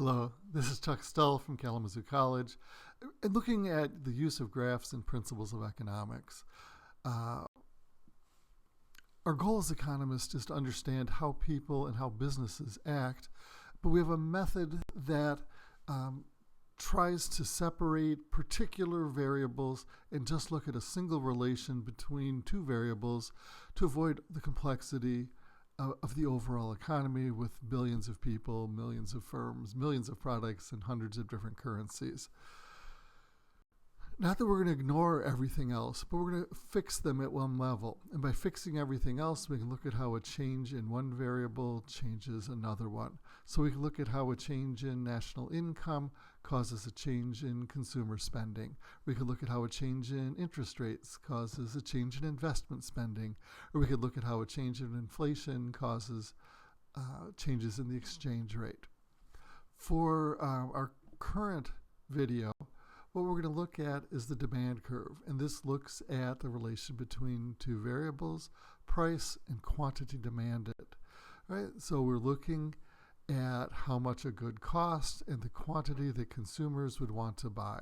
Hello, this is Chuck Stull from Kalamazoo College, and looking at the use of graphs and principles of economics. Our goal as economists is to understand how people and how businesses act, but we have a method that tries to separate particular variables and just look at a single relation between two variables to avoid the complexity of the overall economy with billions of people, millions of firms, millions of products, and hundreds of different currencies. Not that we're going to ignore everything else, but we're going to fix them at one level. And by fixing everything else, we can look at how a change in one variable changes another one. So we can look at how a change in national income causes a change in consumer spending. We could look at how a change in interest rates causes a change in investment spending. Or we could look at how a change in inflation causes changes in the exchange rate. For our current video, what we're going to look at is the demand curve, and this looks at the relation between two variables, price and quantity demanded. Right? So we're looking at how much a good costs and the quantity that consumers would want to buy.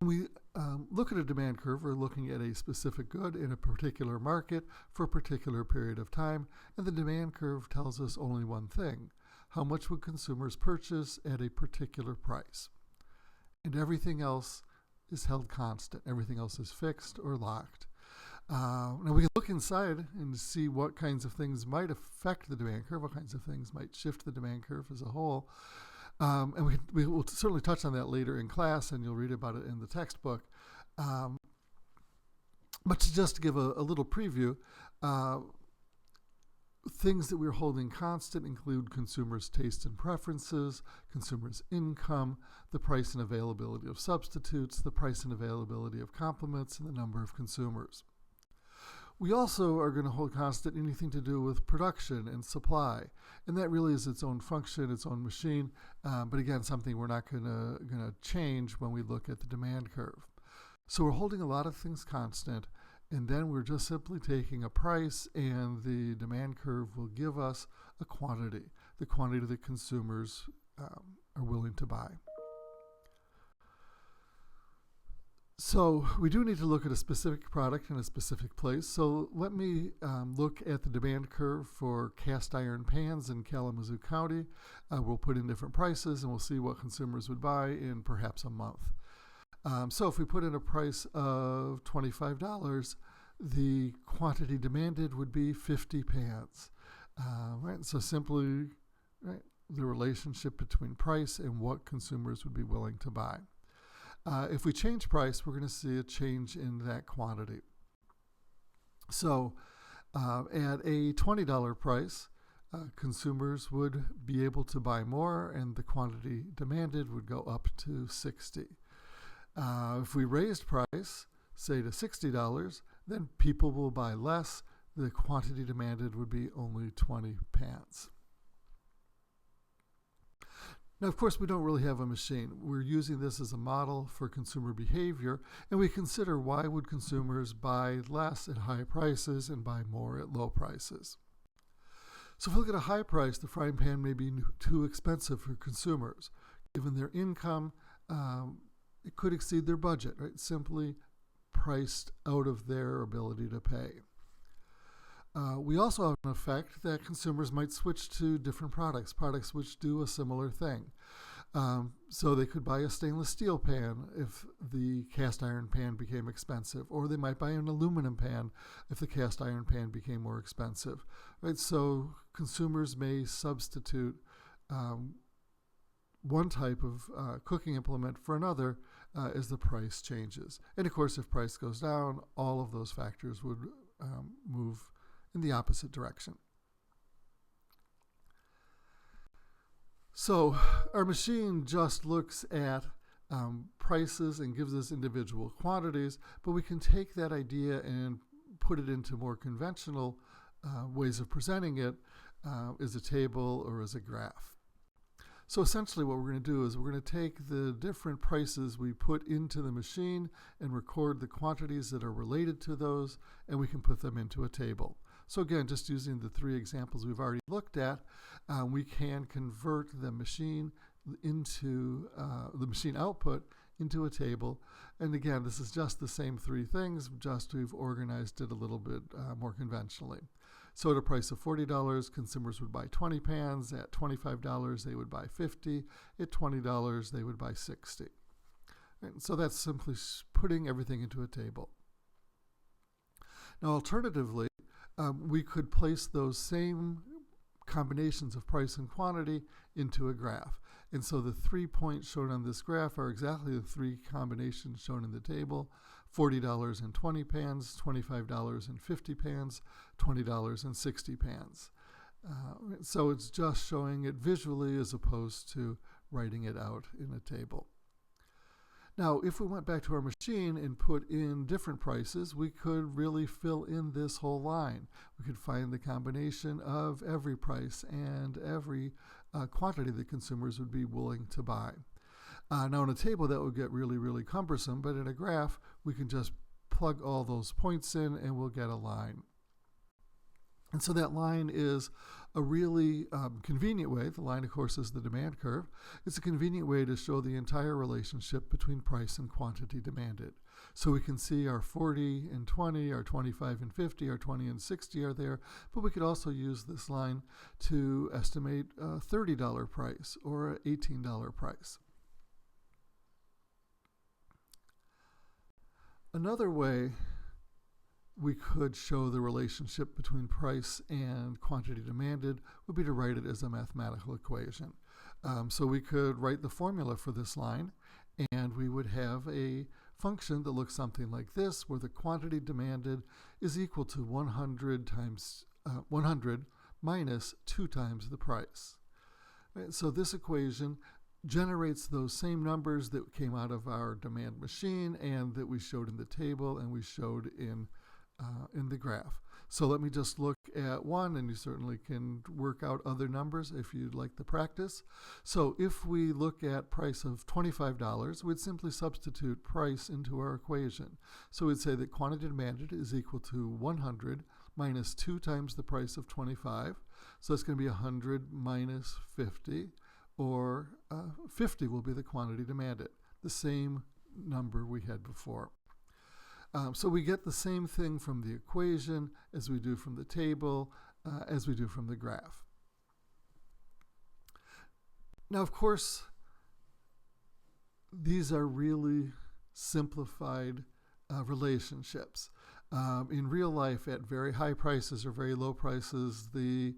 When we look at a demand curve, we're looking at a specific good in a particular market for a particular period of time, and the demand curve tells us only one thing: how much would consumers purchase at a particular price? And everything else is held constant. Everything else is fixed or locked. Now we can look inside and see what kinds of things might affect the demand curve, what kinds of things might shift the demand curve as a whole. And we will certainly touch on that later in class, and you'll read about it in the textbook. But to just give a little preview, things that we're holding constant include consumers' tastes and preferences, consumers' income, the price and availability of substitutes, the price and availability of complements, and the number of consumers. We also are going to hold constant anything to do with production and supply, and that really is its own function, its own machine, but again, something we're not going to change when we look at the demand curve. So we're holding a lot of things constant, and then we're just simply taking a price, and the demand curve will give us a quantity, the quantity that consumers are willing to buy. So we do need to look at a specific product in a specific place. So let me look at the demand curve for cast iron pans in Kalamazoo County. We'll put in different prices, and we'll see what consumers would buy in perhaps a month. So if we put in a price of $25, the quantity demanded would be 50 pans. Right? So simply, right, the relationship between price and what consumers would be willing to buy. If we change price, we're going to see a change in that quantity. So at a $20 price, consumers would be able to buy more, and the quantity demanded would go up to 60. If we raised price, say to $60, then people will buy less. The quantity demanded would be only 20 pans. Now, of course, we don't really have a machine. We're using this as a model for consumer behavior, and we consider why would consumers buy less at high prices and buy more at low prices. So if we look at a high price, the frying pan may be too expensive for consumers. Given their income, it could exceed their budget, right? Simply priced out of their ability to pay. We also have an effect that consumers might switch to different products which do a similar thing. So they could buy a stainless steel pan if the cast iron pan became expensive, or they might buy an aluminum pan if the cast iron pan became more expensive. Right? So consumers may substitute one type of cooking implement for another as the price changes. And of course, if price goes down, all of those factors would move in the opposite direction. So our machine just looks at prices and gives us individual quantities, but we can take that idea and put it into more conventional ways of presenting it as a table or as a graph. So essentially what we're going to do is we're going to take the different prices we put into the machine and record the quantities that are related to those, and we can put them into a table. So again, just using the three examples we've already looked at, we can convert the machine into the machine output into a table. And again, this is just the same three things, just we've organized it a little bit more conventionally. So at a price of $40, consumers would buy 20 pans. At $25, they would buy 50. At $20, they would buy 60. And so that's simply putting everything into a table. Now, alternatively, we could place those same combinations of price and quantity into a graph. And so the 3 points shown on this graph are exactly the three combinations shown in the table: $40 and 20 pans, $25 and 50 pans, $20 and 60 pans. So it's just showing it visually as opposed to writing it out in a table. Now, if we went back to our machine and put in different prices, we could really fill in this whole line. We could find the combination of every price and every quantity that consumers would be willing to buy. Now, in a table, that would get really, really cumbersome, but in a graph, we can just plug all those points in and we'll get a line. And so that line is a really convenient way. The line, of course, is the demand curve. It's a convenient way to show the entire relationship between price and quantity demanded. So we can see our 40 and 20, our 25 and 50, our 20 and 60 are there, but we could also use this line to estimate a $30 price or an $18 price. Another way we could show the relationship between price and quantity demanded would be to write it as a mathematical equation. So we could write the formula for this line, and we would have a function that looks something like this, where the quantity demanded is equal to 100 minus 2 times the price. Right? So this equation generates those same numbers that came out of our demand machine and that we showed in the table and we showed in the graph. So let me just look at one, and you certainly can work out other numbers if you'd like the practice. So if we look at price of $25, we'd simply substitute price into our equation. So we'd say that quantity demanded is equal to 100 minus 2 times the price of 25. So it's going to be 100 minus 50, or 50 will be the quantity demanded, the same number we had before. So we get the same thing from the equation as we do from the table, as we do from the graph. Now, of course, these are really simplified relationships. In real life, at very high prices or very low prices, the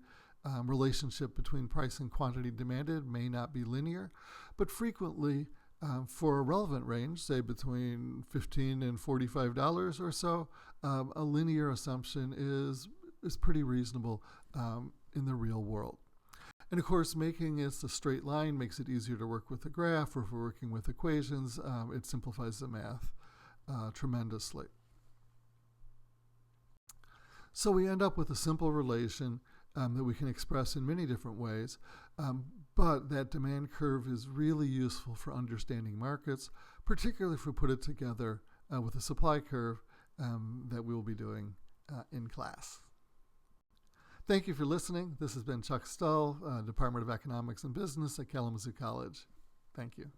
relationship between price and quantity demanded may not be linear, but frequently, for a relevant range, say between $15 and $45 or so, a linear assumption is pretty reasonable in the real world. And of course, making it a straight line makes it easier to work with the graph, or if we're working with equations, it simplifies the math tremendously. So we end up with a simple relation that we can express in many different ways. But that demand curve is really useful for understanding markets, particularly if we put it together with a supply curve that we will be doing in class. Thank you for listening. This has been Chuck Stull, Department of Economics and Business at Kalamazoo College. Thank you.